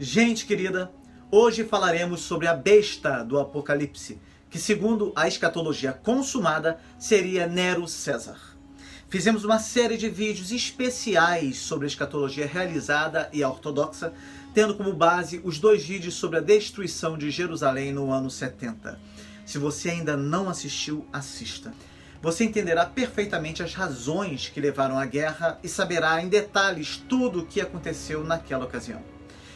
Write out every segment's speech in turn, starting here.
Gente querida, hoje falaremos sobre a besta do Apocalipse, que segundo a escatologia consumada, seria Nero César. Fizemos uma série de vídeos especiais sobre a escatologia realizada e a ortodoxa, tendo como base os 2 vídeos sobre a destruição de Jerusalém no ano 70. Se você ainda não assistiu, assista. Você entenderá perfeitamente as razões que levaram à guerra e saberá em detalhes tudo o que aconteceu naquela ocasião.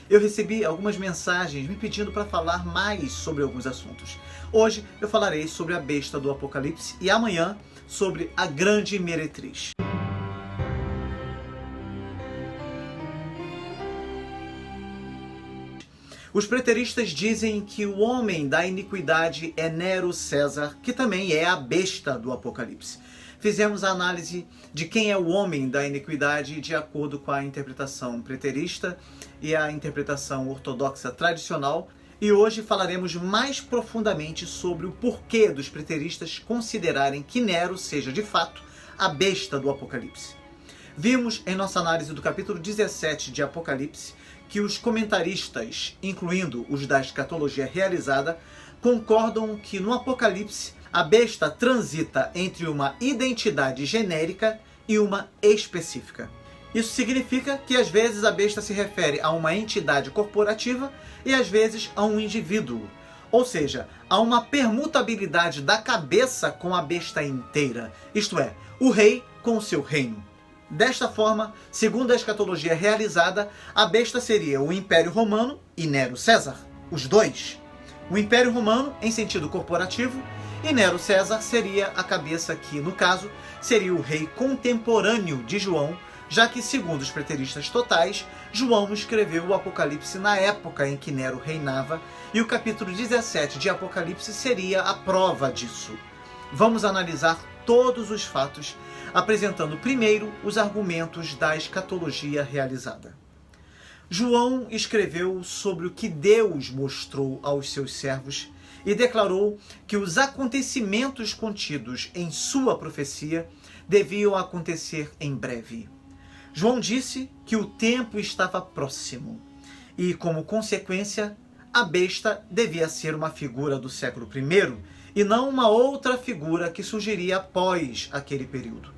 Eu recebi algumas mensagens me pedindo para falar mais sobre alguns assuntos. Hoje eu falarei sobre a besta do Apocalipse e amanhã sobre a grande meretriz. Os preteristas dizem que o homem da iniquidade é Nero César, que também é a besta do Apocalipse. Fizemos a análise de quem é o homem da iniquidade de acordo com a interpretação preterista e a interpretação ortodoxa tradicional, e hoje falaremos mais profundamente sobre o porquê dos preteristas considerarem que Nero seja de fato a besta do Apocalipse. Vimos em nossa análise do capítulo 17 de Apocalipse que os comentaristas, incluindo os da escatologia realizada, concordam que no Apocalipse a besta transita entre uma identidade genérica e uma específica. Isso significa que às vezes a besta se refere a uma entidade corporativa e às vezes a um indivíduo. Ou seja, há uma permutabilidade da cabeça com a besta inteira, isto é, o rei com o seu reino. Desta forma, segundo a escatologia realizada, a besta seria o Império Romano e Nero César, os dois. O Império Romano em sentido corporativo e Nero César seria a cabeça que, no caso, seria o rei contemporâneo de João, já que, segundo os preteristas totais, João escreveu o Apocalipse na época em que Nero reinava e o capítulo 17 de Apocalipse seria a prova disso. Vamos analisar todos os fatos, apresentando primeiro os argumentos da escatologia realizada. João escreveu sobre o que Deus mostrou aos seus servos e declarou que os acontecimentos contidos em sua profecia deviam acontecer em breve. João disse que o tempo estava próximo e, como consequência, a besta devia ser uma figura do século I e não uma outra figura que surgiria após aquele período.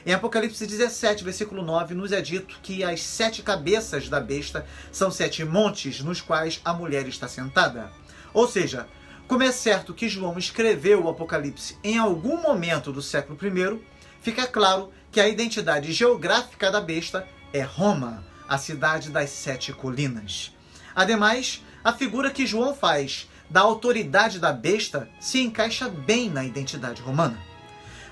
Em Apocalipse 17, versículo 9, nos é dito que as 7 cabeças da besta são 7 montes nos quais a mulher está sentada. Ou seja, como é certo que João escreveu o Apocalipse em algum momento do século I, fica claro que a identidade geográfica da besta é Roma, a cidade das 7 colinas. Ademais, a figura que João faz da autoridade da besta se encaixa bem na identidade romana.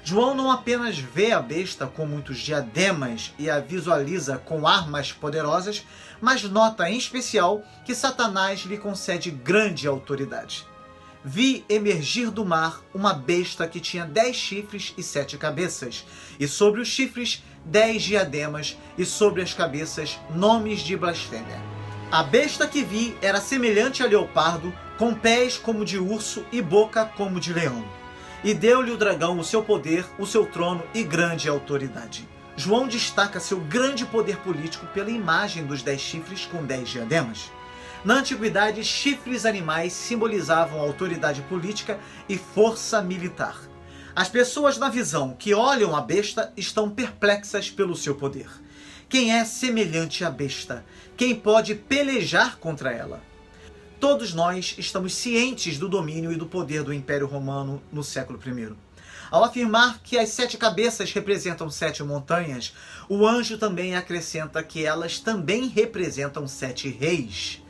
João não apenas vê a besta com muitos diademas e a visualiza com armas poderosas, mas nota em especial que Satanás lhe concede grande autoridade. Vi emergir do mar uma besta que tinha 10 chifres e 7 cabeças, e sobre os chifres 10 diademas, e sobre as cabeças nomes de blasfêmia. A besta que vi era semelhante a leopardo, com pés como de urso e boca como de leão. E deu-lhe o dragão o seu poder, o seu trono e grande autoridade. João destaca seu grande poder político pela imagem dos 10 chifres com 10 diademas. Na antiguidade, chifres animais simbolizavam autoridade política e força militar. As pessoas na visão que olham a besta estão perplexas pelo seu poder. Quem é semelhante à besta? Quem pode pelejar contra ela? Todos nós estamos cientes do domínio e do poder do Império Romano no século I. Ao afirmar que as 7 cabeças representam 7 montanhas, o anjo também acrescenta que elas também representam 7 reis.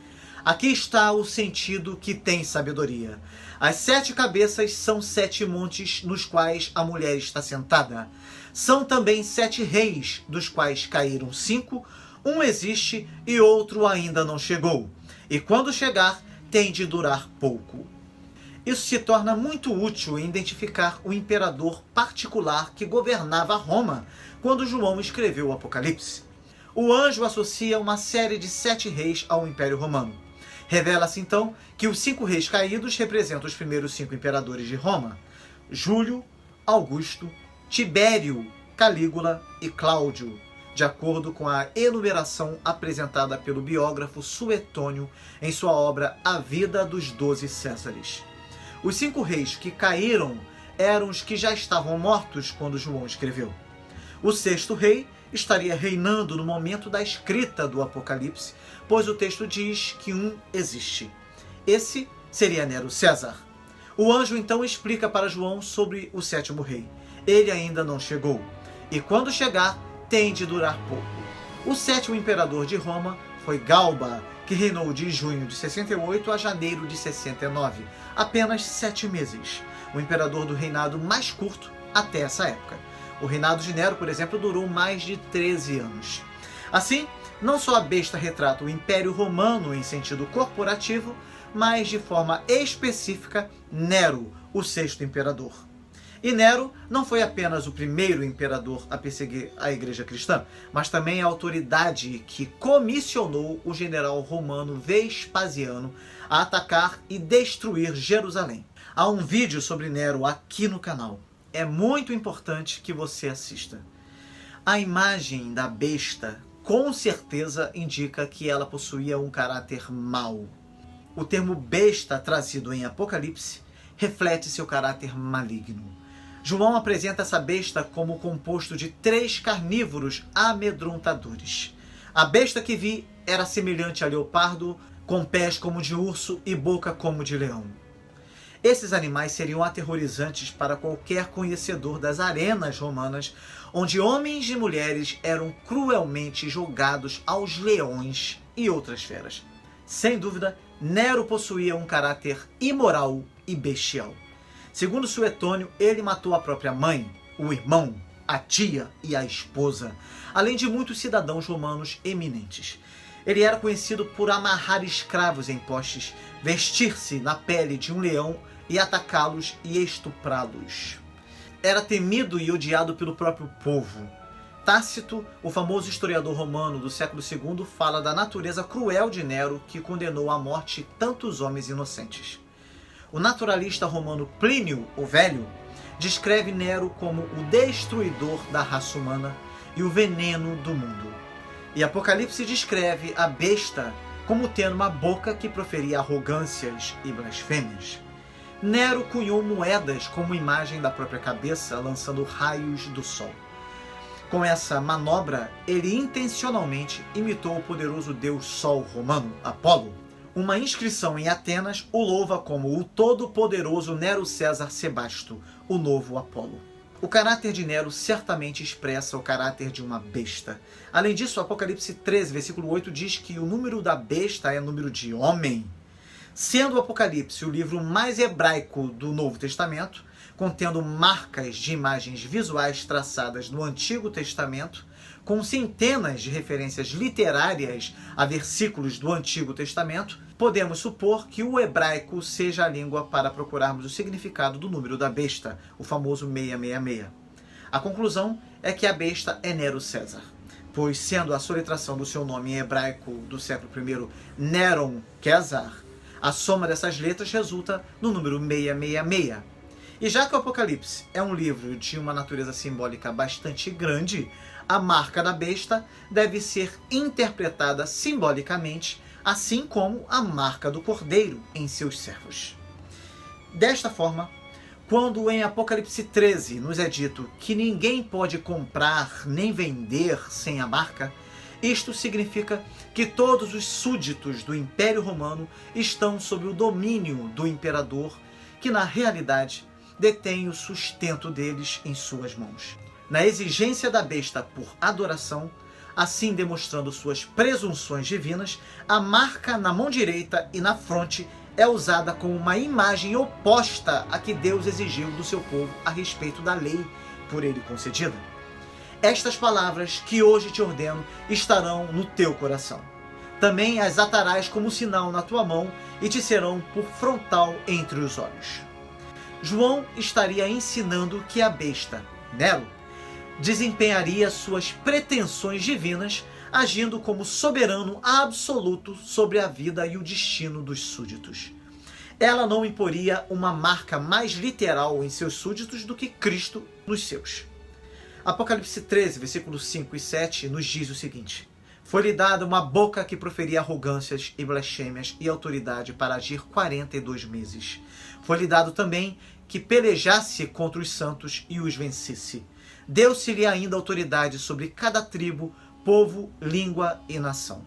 Aqui está o sentido que tem sabedoria. As 7 cabeças são 7 montes nos quais a mulher está sentada. São também 7 reis, dos quais caíram 5, um existe e outro ainda não chegou. E quando chegar, tem de durar pouco. Isso se torna muito útil em identificar o imperador particular que governava Roma quando João escreveu o Apocalipse. O anjo associa uma série de 7 reis ao Império Romano. Revela-se então que os 5 reis caídos representam os primeiros 5 imperadores de Roma: Júlio, Augusto, Tibério, Calígula e Cláudio. de acordo com a enumeração apresentada pelo biógrafo Suetônio em sua obra A Vida dos 12 Césares. Os 5 reis que caíram eram os que já estavam mortos quando João escreveu. O 6º rei estaria reinando no momento da escrita do Apocalipse, pois o texto diz que um existe. Esse seria Nero César. O anjo então explica para João sobre o 7º rei. Ele ainda não chegou, e quando chegar, tem de durar pouco. O 7º imperador de Roma foi Galba, que reinou de junho de 68 a janeiro de 69, apenas 7 meses. O imperador do reinado mais curto até essa época. O reinado de Nero, por exemplo, durou mais de 13 anos. Assim, não só a besta retrata o Império Romano em sentido corporativo, mas de forma específica Nero, o 6º imperador. E Nero não foi apenas o primeiro imperador a perseguir a igreja cristã, mas também a autoridade que comissionou o general romano Vespasiano a atacar e destruir Jerusalém. Há um vídeo sobre Nero aqui no canal. É muito importante que você assista. A imagem da besta com certeza indica que ela possuía um caráter mau. O termo besta trazido em Apocalipse reflete seu caráter maligno. João apresenta essa besta como composto de 3 carnívoros amedrontadores. A besta que vi era semelhante a leopardo, com pés como de urso e boca como de leão. Esses animais seriam aterrorizantes para qualquer conhecedor das arenas romanas, onde homens e mulheres eram cruelmente jogados aos leões e outras feras. Sem dúvida, Nero possuía um caráter imoral e bestial. Segundo Suetônio, ele matou a própria mãe, o irmão, a tia e a esposa, além de muitos cidadãos romanos eminentes. Ele era conhecido por amarrar escravos em postes, vestir-se na pele de um leão e atacá-los e estuprá-los. Era temido e odiado pelo próprio povo. Tácito, o famoso historiador romano do século II, fala da natureza cruel de Nero, que condenou à morte tantos homens inocentes. O naturalista romano Plínio, o Velho, descreve Nero como o destruidor da raça humana e o veneno do mundo. E Apocalipse descreve a besta como tendo uma boca que proferia arrogâncias e blasfêmias. Nero cunhou moedas como imagem da própria cabeça, lançando raios do sol. Com essa manobra, ele intencionalmente imitou o poderoso deus Sol romano, Apolo. Uma inscrição em Atenas o louva como o todo-poderoso Nero César Sebasto, o novo Apolo. O caráter de Nero certamente expressa o caráter de uma besta. Além disso, Apocalipse 13, versículo 8 diz que o número da besta é número de homem. Sendo o Apocalipse o livro mais hebraico do Novo Testamento, contendo marcas de imagens visuais traçadas no Antigo Testamento, com centenas de referências literárias a versículos do Antigo Testamento, podemos supor que o hebraico seja a língua para procurarmos o significado do número da besta, o famoso 666. A conclusão é que a besta é Nero César, pois sendo a soletração do seu nome em hebraico do século I Neron César, a soma dessas letras resulta no número 666. E já que o Apocalipse é um livro de uma natureza simbólica bastante grande, a marca da besta deve ser interpretada simbolicamente, assim como a marca do cordeiro em seus servos. Desta forma, quando em Apocalipse 13 nos é dito que ninguém pode comprar nem vender sem a marca, isto significa que todos os súditos do Império Romano estão sob o domínio do imperador, que na realidade detém o sustento deles em suas mãos. Na exigência da besta por adoração, assim demonstrando suas presunções divinas, a marca na mão direita e na fronte é usada como uma imagem oposta à que Deus exigiu do seu povo a respeito da lei por ele concedida. Estas palavras que hoje te ordeno estarão no teu coração. Também as atarás como sinal na tua mão e te serão por frontal entre os olhos. João estaria ensinando que a besta, Nero, desempenharia suas pretensões divinas, agindo como soberano absoluto sobre a vida e o destino dos súditos. Ela não imporia uma marca mais literal em seus súditos do que Cristo nos seus. Apocalipse 13, versículos 5 e 7 nos diz o seguinte: foi-lhe dada uma boca que proferia arrogâncias e blasfêmias e autoridade para agir 42 meses. Foi-lhe dado também que pelejasse contra os santos e os vencesse. Deu-se-lhe ainda autoridade sobre cada tribo, povo, língua e nação.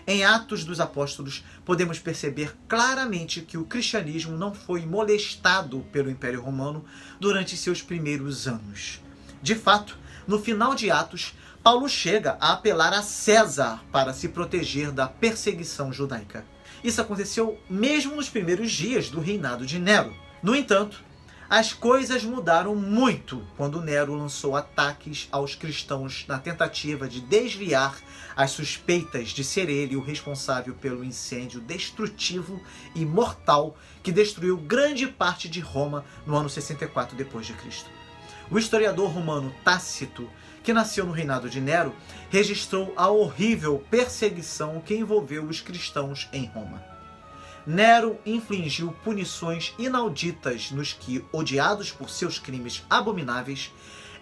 Em Atos dos Apóstolos, podemos perceber claramente que o cristianismo não foi molestado pelo Império Romano durante seus primeiros anos. De fato, no final de Atos, Paulo chega a apelar a César para se proteger da perseguição judaica. Isso aconteceu mesmo nos primeiros dias do reinado de Nero. No entanto, as coisas mudaram muito quando Nero lançou ataques aos cristãos na tentativa de desviar as suspeitas de ser ele o responsável pelo incêndio destrutivo e mortal que destruiu grande parte de Roma no ano 64 d.C. O historiador romano Tácito, que nasceu no reinado de Nero, registrou a horrível perseguição que envolveu os cristãos em Roma. Nero infligiu punições inauditas nos que, odiados por seus crimes abomináveis,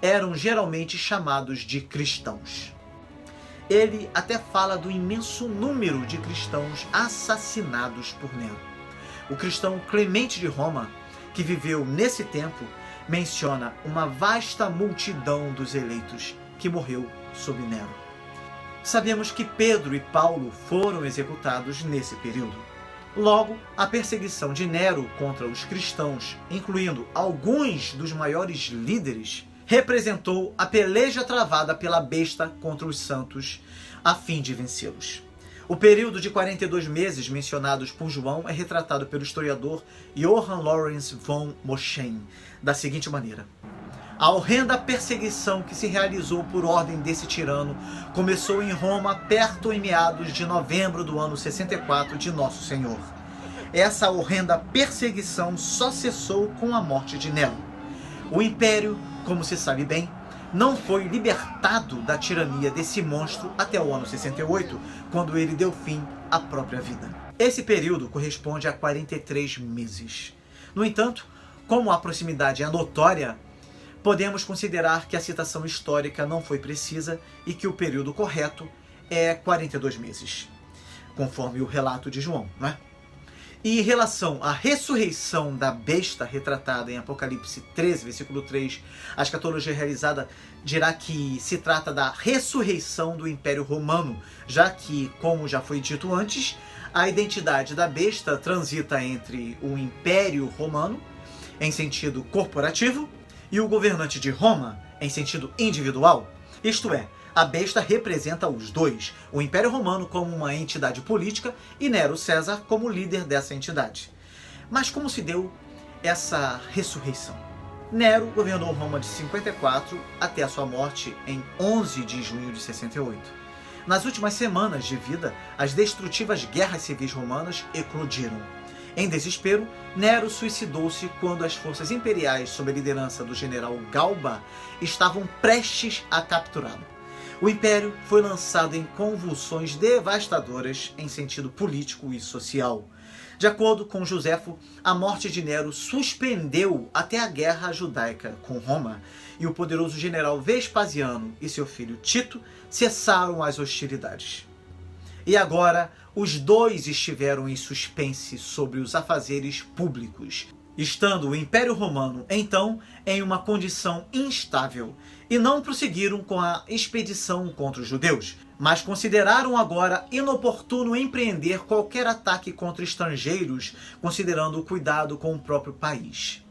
eram geralmente chamados de cristãos. Ele até fala do imenso número de cristãos assassinados por Nero. O cristão Clemente de Roma, que viveu nesse tempo, menciona uma vasta multidão dos eleitos que morreu sob Nero. Sabemos que Pedro e Paulo foram executados nesse período. Logo, a perseguição de Nero contra os cristãos, incluindo alguns dos maiores líderes, representou a peleja travada pela besta contra os santos a fim de vencê-los. O período de 42 meses mencionados por João é retratado pelo historiador Johann Lorenz von Moschen da seguinte maneira: a horrenda perseguição que se realizou por ordem desse tirano começou em Roma perto em meados de novembro do ano 64 de Nosso Senhor. Essa horrenda perseguição só cessou com a morte de Nero. O império, como se sabe bem, não foi libertado da tirania desse monstro até o ano 68, quando ele deu fim à própria vida. Esse período corresponde a 43 meses. No entanto, como a proximidade é notória, podemos considerar que a citação histórica não foi precisa e que o período correto é 42 meses, conforme o relato de João, não é? E em relação à ressurreição da besta retratada em Apocalipse 13, versículo 3, a escatologia realizada dirá que se trata da ressurreição do Império Romano, já que, como já foi dito antes, a identidade da besta transita entre o Império Romano, em sentido corporativo, e o governante de Roma, em sentido individual. Isto é, a besta representa os dois, o Império Romano como uma entidade política e Nero César como líder dessa entidade. Mas como se deu essa ressurreição? Nero governou Roma de 54 até a sua morte em 11 de junho de 68. Nas últimas semanas de vida, as destrutivas guerras civis romanas eclodiram. Em desespero, Nero suicidou-se quando as forças imperiais, sob a liderança do general Galba, estavam prestes a capturá-lo. O império foi lançado em convulsões devastadoras em sentido político e social. De acordo com Joséfo, a morte de Nero suspendeu até a guerra judaica com Roma, e o poderoso general Vespasiano e seu filho Tito cessaram as hostilidades. E agora, os dois estiveram em suspense sobre os afazeres públicos, estando o Império Romano, então, em uma condição instável, e não prosseguiram com a expedição contra os judeus, mas consideraram agora inoportuno empreender qualquer ataque contra estrangeiros, considerando o cuidado com o próprio país.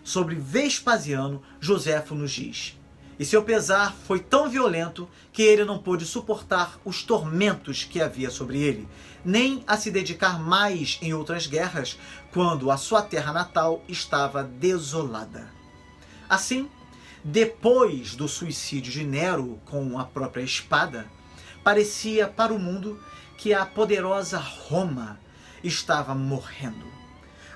Sobre Vespasiano, Joséfo nos diz: e seu pesar foi tão violento que ele não pôde suportar os tormentos que havia sobre ele, nem a se dedicar mais em outras guerras, quando a sua terra natal estava desolada. Assim, depois do suicídio de Nero com a própria espada, parecia para o mundo que a poderosa Roma estava morrendo.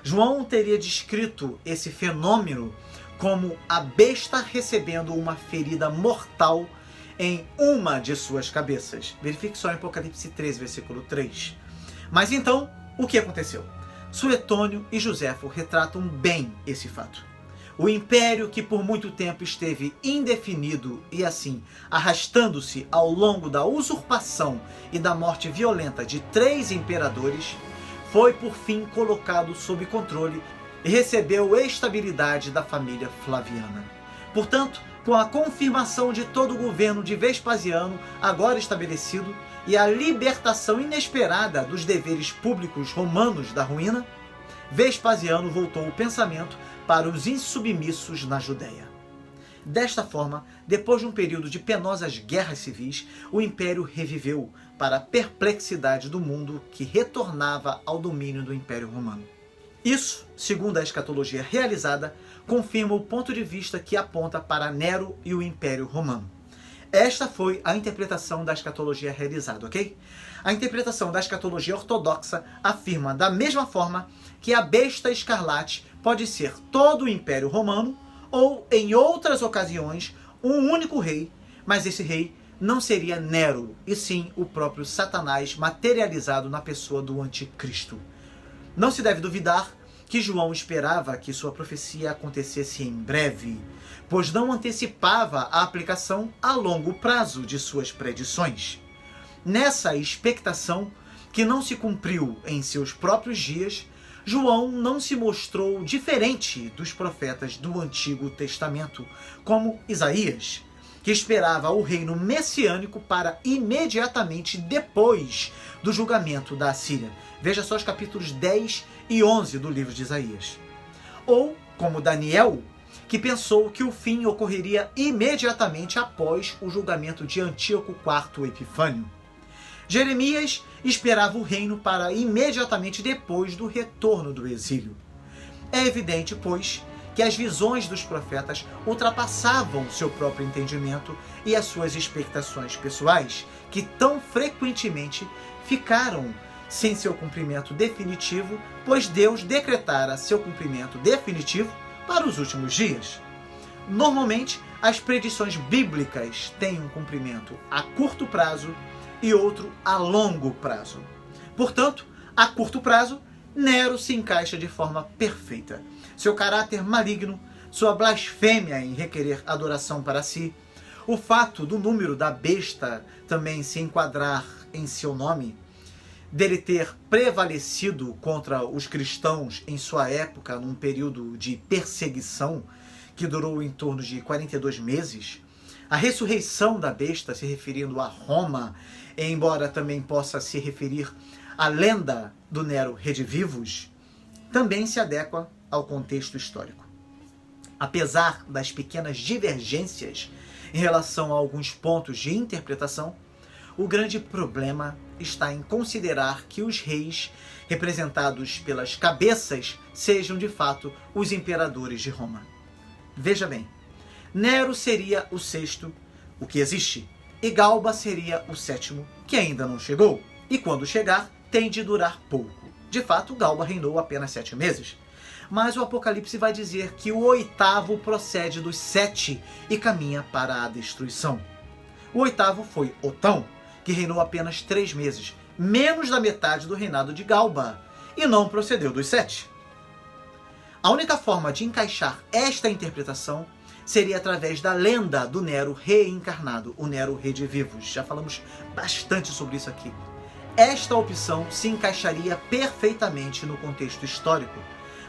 João teria descrito esse fenômeno como a besta recebendo uma ferida mortal em uma de suas cabeças. Verifique só em Apocalipse 13, versículo 3. Mas então, o que aconteceu? Suetônio e Joséfo retratam bem esse fato. O império, que por muito tempo esteve indefinido e assim arrastando-se ao longo da usurpação e da morte violenta de 3 imperadores, foi por fim colocado sob controle e recebeu estabilidade da família Flaviana. Portanto, com a confirmação de todo o governo de Vespasiano agora estabelecido e a libertação inesperada dos deveres públicos romanos da ruína, Vespasiano voltou o pensamento para os insubmissos na Judéia. Desta forma, depois de um período de penosas guerras civis, o império reviveu para a perplexidade do mundo que retornava ao domínio do Império Romano. Isso, segundo a escatologia realizada, confirma o ponto de vista que aponta para Nero e o Império Romano. Esta foi a interpretação da escatologia realizada, ok? A interpretação da escatologia ortodoxa afirma da mesma forma que a besta escarlate pode ser todo o Império Romano ou, em outras ocasiões, um único rei, mas esse rei não seria Nero, e sim o próprio Satanás materializado na pessoa do Anticristo. Não se deve duvidar que João esperava que sua profecia acontecesse em breve, pois não antecipava a aplicação a longo prazo de suas predições. Nessa expectação, que não se cumpriu em seus próprios dias, João não se mostrou diferente dos profetas do Antigo Testamento, como Isaías, que esperava o reino messiânico para imediatamente depois do julgamento da Assíria. Veja só os capítulos 10 e 11 do livro de Isaías. Ou, como Daniel, que pensou que o fim ocorreria imediatamente após o julgamento de Antíoco IV Epifânio. Jeremias esperava o reino para imediatamente depois do retorno do exílio. É evidente, pois, que as visões dos profetas ultrapassavam seu próprio entendimento e as suas expectações pessoais, que tão frequentemente ficaram sem seu cumprimento definitivo, pois Deus decretara seu cumprimento definitivo para os últimos dias. Normalmente, as predições bíblicas têm um cumprimento a curto prazo e outro a longo prazo. Portanto, a curto prazo, Nero se encaixa de forma perfeita. Seu caráter maligno, sua blasfêmia em requerer adoração para si, o fato do número da besta também se enquadrar em seu nome, dele ter prevalecido contra os cristãos em sua época, num período de perseguição que durou em torno de 42 meses, a ressurreição da besta, se referindo a Roma, embora também possa se referir à lenda do Nero redivivus, também se adequa ao contexto histórico. Apesar das pequenas divergências em relação a alguns pontos de interpretação, o grande problema está em considerar que os reis, representados pelas cabeças, sejam de fato os imperadores de Roma. Veja bem, Nero seria o 6º, o que existe, e Galba seria o 7º, que ainda não chegou, e quando chegar, tem de durar pouco. De fato, Galba reinou apenas 7 meses. Mas o Apocalipse vai dizer que o 8º procede dos 7 e caminha para a destruição. O 8º foi Otão, que reinou apenas 3 meses, menos da metade do reinado de Galba, e não procedeu dos 7. A única forma de encaixar esta interpretação seria através da lenda do Nero reencarnado, o Nero redivivus. Já falamos bastante sobre isso aqui. Esta opção se encaixaria perfeitamente no contexto histórico,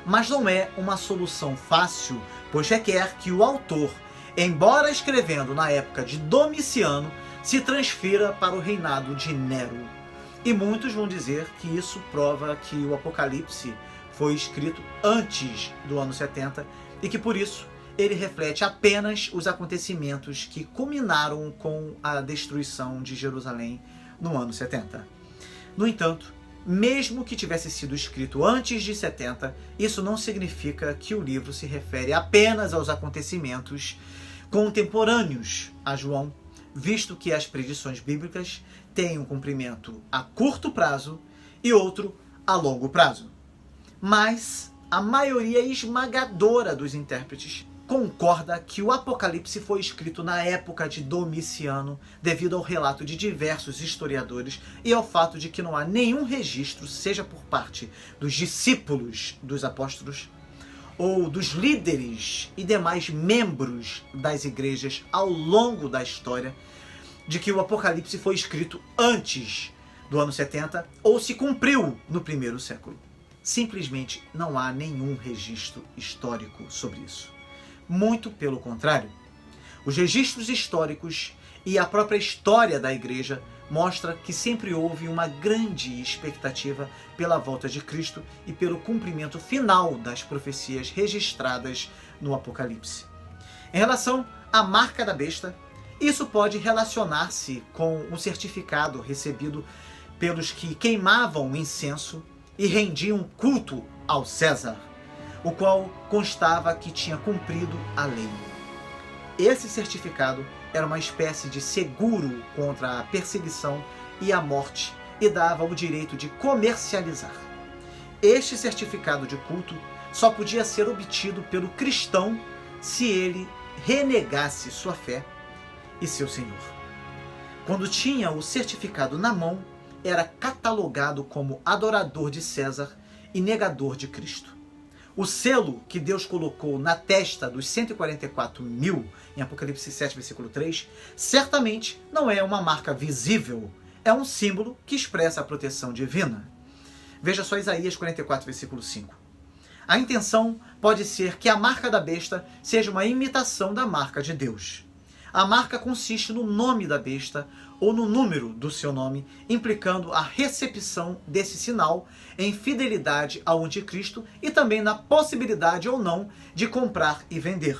mas não é uma solução fácil, pois requer que o autor, embora escrevendo na época de Domiciano, se transfira para o reinado de Nero. E muitos vão dizer que isso prova que o Apocalipse foi escrito antes do ano 70 e que por isso ele reflete apenas os acontecimentos que culminaram com a destruição de Jerusalém no ano 70. No entanto, mesmo que tivesse sido escrito antes de 70, isso não significa que o livro se refere apenas aos acontecimentos contemporâneos a João, visto que as predições bíblicas têm um cumprimento a curto prazo e outro a longo prazo. Mas a maioria esmagadora dos intérpretes concorda que o Apocalipse foi escrito na época de Domiciano, devido ao relato de diversos historiadores e ao fato de que não há nenhum registro, seja por parte dos discípulos dos apóstolos ou dos líderes e demais membros das igrejas ao longo da história de que o Apocalipse foi escrito antes do ano 70 ou se cumpriu no primeiro século. Simplesmente não há nenhum registro histórico sobre isso. Muito pelo contrário. Os registros históricos e a própria história da igreja mostra que sempre houve uma grande expectativa pela volta de Cristo e pelo cumprimento final das profecias registradas no Apocalipse. Em relação à marca da besta, isso pode relacionar-se com o certificado recebido pelos que queimavam incenso e rendiam culto ao César, o qual constava que tinha cumprido a lei. Esse certificado era uma espécie de seguro contra a perseguição e a morte e dava o direito de comercializar. Este certificado de culto só podia ser obtido pelo cristão se ele renegasse sua fé e seu Senhor. Quando tinha o certificado na mão, era catalogado como adorador de César e negador de Cristo. O selo que Deus colocou na testa dos 144 mil, em Apocalipse 7, versículo 3, certamente não é uma marca visível, é um símbolo que expressa a proteção divina. Veja só Isaías 44, versículo 5. A intenção pode ser que a marca da besta seja uma imitação da marca de Deus. A marca consiste no nome da besta ou no número do seu nome, implicando a recepção desse sinal em fidelidade ao anticristo e também na possibilidade ou não de comprar e vender.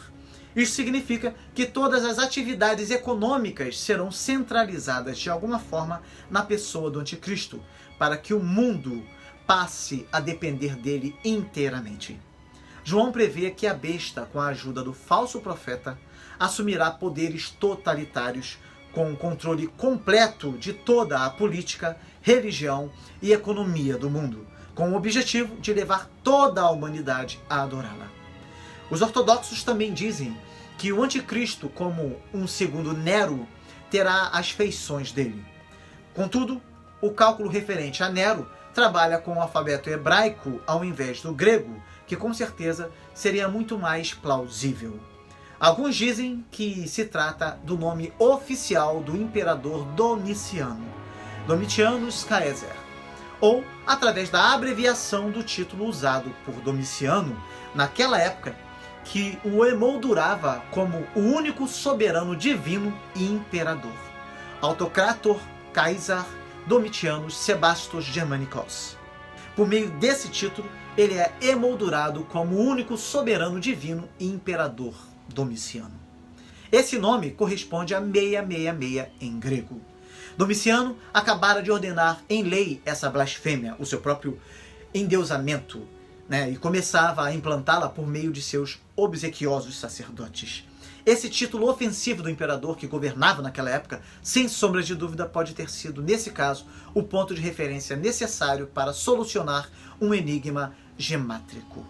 Isso significa que todas as atividades econômicas serão centralizadas de alguma forma na pessoa do anticristo, para que o mundo passe a depender dele inteiramente. João prevê que a besta, com a ajuda do falso profeta, assumirá poderes totalitários com o controle completo de toda a política, religião e economia do mundo, com o objetivo de levar toda a humanidade a adorá-la. Os ortodoxos também dizem que o anticristo, como um segundo Nero, terá as feições dele. Contudo, o cálculo referente a Nero trabalha com o alfabeto hebraico ao invés do grego, que com certeza seria muito mais plausível. Alguns dizem que se trata do nome oficial do imperador Domiciano, Domitianus Caesar, ou através da abreviação do título usado por Domiciano naquela época, que o emoldurava como o único soberano divino e imperador, Autocrator Caesar Domitianus Sebastos Germanicos. Por meio desse título, ele é emoldurado como o único soberano divino e imperador Domiciano. Esse nome corresponde a 666 em grego. Domiciano acabara de ordenar em lei essa blasfêmia, o seu próprio endeusamento, e começava a implantá-la por meio de seus obsequiosos sacerdotes. Esse título ofensivo do imperador que governava naquela época, sem sombra de dúvida, pode ter sido, nesse caso, o ponto de referência necessário para solucionar um enigma gemátrico.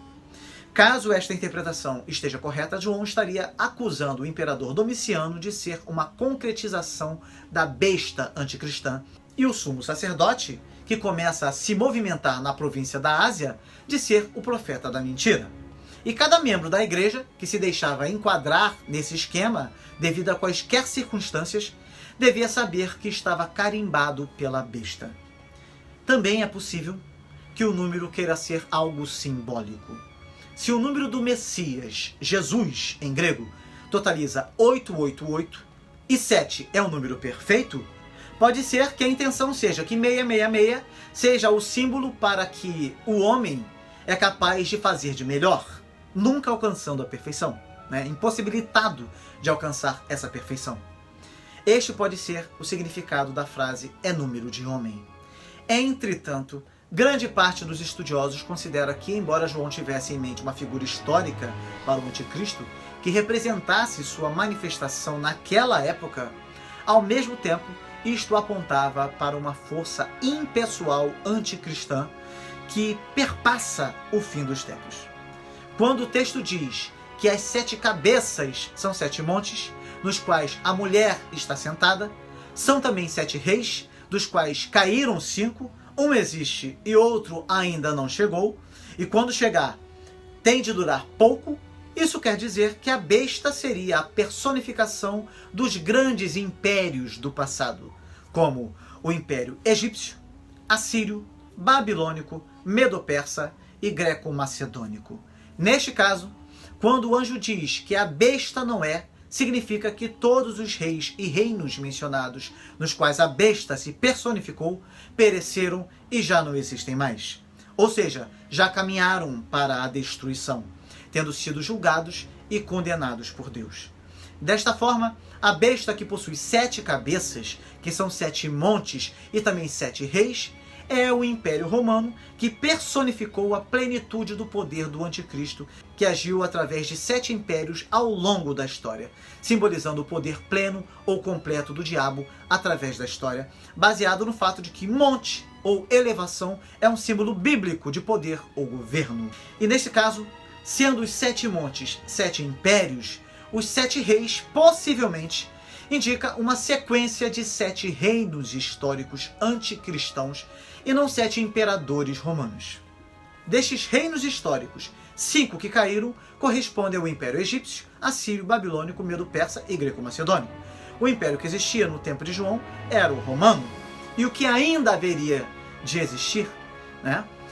Caso esta interpretação esteja correta, João estaria acusando o imperador Domiciano de ser uma concretização da besta anticristã e o sumo sacerdote, que começa a se movimentar na província da Ásia, de ser o profeta da mentira. E cada membro da igreja que se deixava enquadrar nesse esquema, devido a quaisquer circunstâncias, devia saber que estava carimbado pela besta. Também é possível que o número queira ser algo simbólico. Se o número do Messias, Jesus, em grego, totaliza 888 e 7 é um número perfeito, pode ser que a intenção seja que 666 seja o símbolo para que o homem é capaz de fazer de melhor, nunca alcançando a perfeição, impossibilitado de alcançar essa perfeição. Este pode ser o significado da frase é número de homem. Entretanto, grande parte dos estudiosos considera que, embora João tivesse em mente uma figura histórica para o anticristo, que representasse sua manifestação naquela época, ao mesmo tempo, isto apontava para uma força impessoal anticristã que perpassa o fim dos tempos. Quando o texto diz que as 7 cabeças são 7 montes, nos quais a mulher está sentada, são também 7 reis, dos quais caíram 5, um existe e outro ainda não chegou, e quando chegar, tem de durar pouco, isso quer dizer que a besta seria a personificação dos grandes impérios do passado, como o Império Egípcio, Assírio, Babilônico, Medo-Persa e Greco-Macedônico. Neste caso, quando o anjo diz que a besta não é, significa que todos os reis e reinos mencionados, nos quais a besta se personificou, pereceram e já não existem mais. Ou seja, já caminharam para a destruição, tendo sido julgados e condenados por Deus. Desta forma, a besta que possui 7 cabeças, que são 7 montes e também 7 reis, é o Império Romano, que personificou a plenitude do poder do Anticristo, que agiu através de 7 impérios ao longo da história, simbolizando o poder pleno ou completo do diabo através da história, baseado no fato de que monte ou elevação é um símbolo bíblico de poder ou governo. E nesse caso, sendo os 7 montes 7 impérios, os 7 reis possivelmente indica uma sequência de 7 reinos históricos anticristãos e não 7 imperadores romanos. Destes reinos históricos, 5 que caíram correspondem ao Império Egípcio, Assírio, Babilônico, Medo-Persa e Greco-Macedônico. O império que existia no tempo de João era o romano, e o que ainda haveria de existir,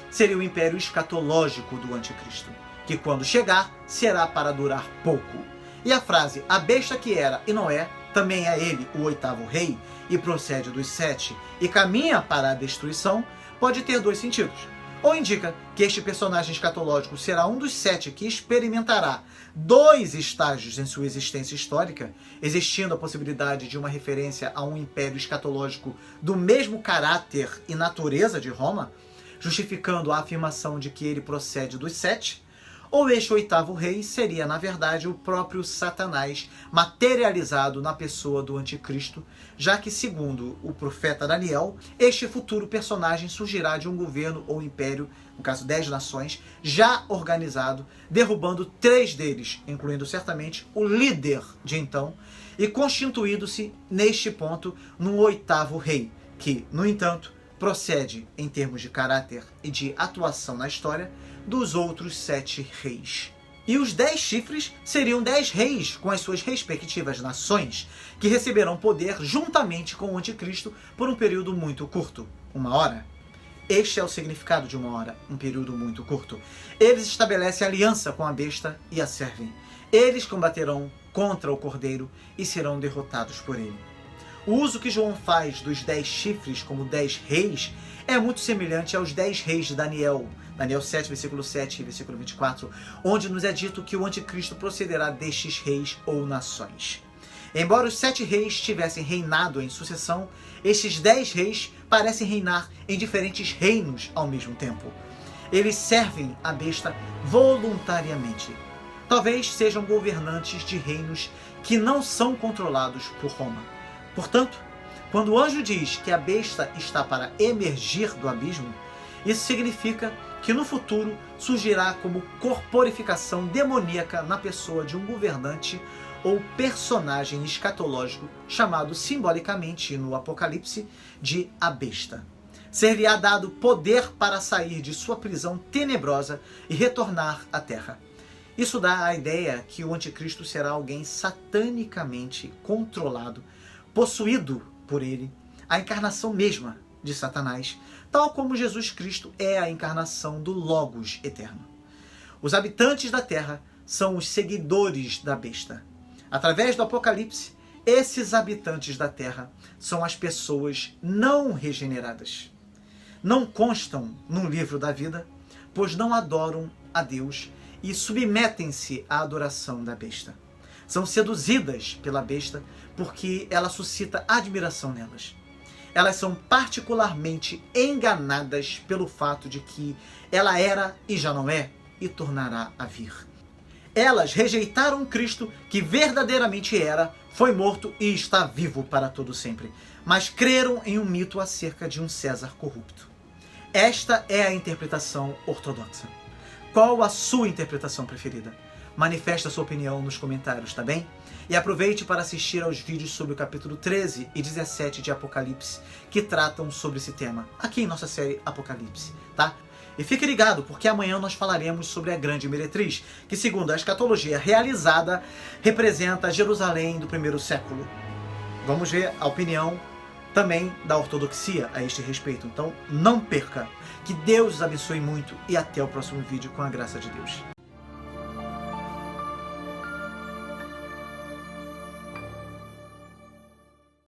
seria o império escatológico do Anticristo, que quando chegar será para durar pouco. E a frase "a besta que era e não é" também é ele o 8º rei e procede dos 7 e caminha para a destruição, pode ter 2 sentidos. Ou indica que este personagem escatológico será um dos 7 que experimentará 2 estágios em sua existência histórica, existindo a possibilidade de uma referência a um império escatológico do mesmo caráter e natureza de Roma, justificando a afirmação de que ele procede dos 7, ou este 8º rei seria, na verdade, o próprio Satanás materializado na pessoa do Anticristo, já que, segundo o profeta Daniel, este futuro personagem surgirá de um governo ou império, no caso 10 nações, já organizado, derrubando 3 deles, incluindo certamente o líder de então, e constituindo-se, neste ponto, no 8º rei, que, no entanto, procede, em termos de caráter e de atuação na história, dos outros 7 reis. E os 10 chifres seriam 10 reis com as suas respectivas nações, que receberão poder juntamente com o Anticristo por um período muito curto, 1 hora. Este é o significado de 1 hora, um período muito curto. Eles estabelecem aliança com a besta e a servem. Eles combaterão contra o cordeiro e serão derrotados por ele. O uso que João faz dos 10 chifres como 10 reis é muito semelhante aos 10 reis de Daniel 7, versículo 7 e versículo 24, onde nos é dito que o Anticristo procederá destes reis ou nações. Embora os 7 reis tivessem reinado em sucessão, estes 10 reis parecem reinar em diferentes reinos ao mesmo tempo. Eles servem a besta voluntariamente. Talvez sejam governantes de reinos que não são controlados por Roma. Portanto, quando o anjo diz que a besta está para emergir do abismo, isso significa que no futuro surgirá como corporificação demoníaca na pessoa de um governante ou personagem escatológico chamado simbolicamente no Apocalipse de a besta. Ser-lhe-á dado poder para sair de sua prisão tenebrosa e retornar à terra. Isso dá a ideia que o Anticristo será alguém satanicamente controlado, possuído por ele, a encarnação mesma de Satanás, tal como Jesus Cristo é a encarnação do Logos eterno. Os habitantes da terra são os seguidores da besta. Através do Apocalipse, esses habitantes da terra são as pessoas não regeneradas. Não constam no livro da vida, pois não adoram a Deus e submetem-se à adoração da besta. São seduzidas pela besta porque ela suscita admiração nelas. Elas são particularmente enganadas pelo fato de que ela era e já não é e tornará a vir. Elas rejeitaram Cristo, que verdadeiramente era, foi morto e está vivo para todo sempre, mas creram em um mito acerca de um César corrupto. Esta é a interpretação ortodoxa. Qual a sua interpretação preferida? manifesta sua opinião nos comentários, tá bem? E aproveite para assistir aos vídeos sobre o capítulo 13 e 17 de Apocalipse, que tratam sobre esse tema, aqui em nossa série Apocalipse, tá? E fique ligado, porque amanhã nós falaremos sobre a grande meretriz, que segundo a escatologia realizada, representa Jerusalém do primeiro século. Vamos ver a opinião também da ortodoxia a este respeito, então não perca. Que Deus os abençoe muito e até o próximo vídeo com a graça de Deus.